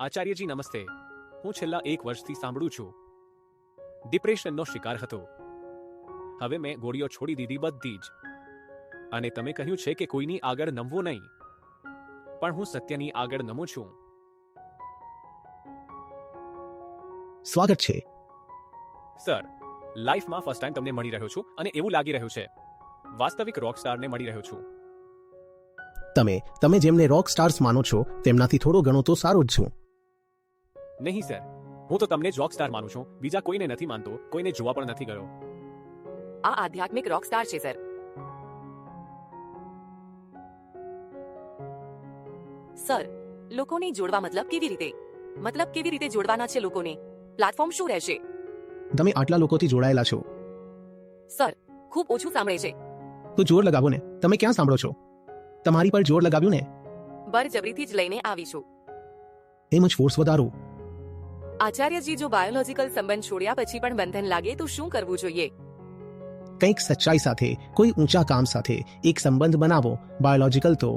આચાર્યજી નમસ્તે. હું છેલ્લા 1 વર્ષથી સાંભળું છું. ડિપ્રેશનનો શિકાર હતો. હવે મેં ગોળીઓ છોડી દીધી બધી જ. અને તમે કહ્યું છે કે કોઈની આગળ નમવું નહીં, પણ હું સત્યની આગળ નમું છું. સ્વાગત છે. સર, લાઈફમાં ફર્સ્ટ ટાઈમ તમને મળી રહ્યો છું અને એવું લાગી રહ્યું છે વાસ્તવિક રોકસ્ટારને મળી રહ્યો છું. તમે જેમને રોક સ્ટાર્સ માનો છો તેમનાથી થોડો ઘણો તો સારો જ છું. નહીં સર, હું તો તમને જ રોકસ્ટાર માનું છું, બીજા કોઈને નથી માનતો, કોઈને જોવા પણ નથી ગયો. આ આધ્યાત્મિક રોકસ્ટાર છે સર. સર, લોકોને જોડવા મતલબ કેવી રીતે જોડવાના છે લોકોને? પ્લેટફોર્મ શું રહેશે? તમે આટલા લોકોથી જોડાયેલા છો સર, ખૂબ ઓછું સાંભળે છે. તો જોર લગાવો ને. તમે ક્યાં સાંભળો છો? તમારી પર જોર લગાવ્યું ને? બળજબરીથી જ લઈને આવીશું. એમ જ ફોર્સ વધારો. આચાર્યજી, જો બાયોલોજીકલ સંબંધ છોડ્યા પછી પણ બંધન લાગે તો શું કરવું જોઈએ? કંઈક સચ્ચાઈ સાથે, કોઈ ઊંચા કામ સાથે એક સંબંધ બનાવો. બાયોલોજીકલ તો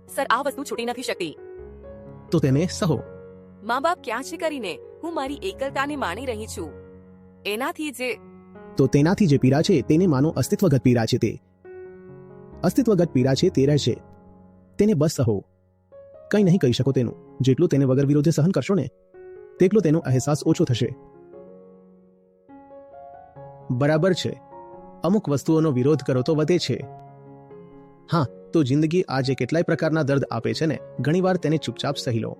સર, આ વસ્તુ છૂટી નથી શકતી. તો તેને સહો. મા બાપ ક્યાં છે કરીને હું મારી એકલતાને માણી રહી છું. તેનાથી જે પીડા છે તેને માનો અસ્તિત્વગત પીડા છે. તે અસ્તિત્વગત પીડા છે, તે રહેશે. તેને બસ સહો. કંઈ નહીં કહી શકો તેનું. જેટલું તેને વગર વિરોધે સહન કરશો ને તેટલો તેનો અહેસાસ ઓછો થશે. બરાબર છે. અમુક વસ્તુઓનો વિરોધ કરો તો વધે છે. હા, તો જિંદગી આજે કેટલાય પ્રકારના દર્દ આપે છે ને, ઘણીવાર તેને ચૂપચાપ સહી લો.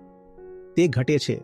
તે ઘટે છે.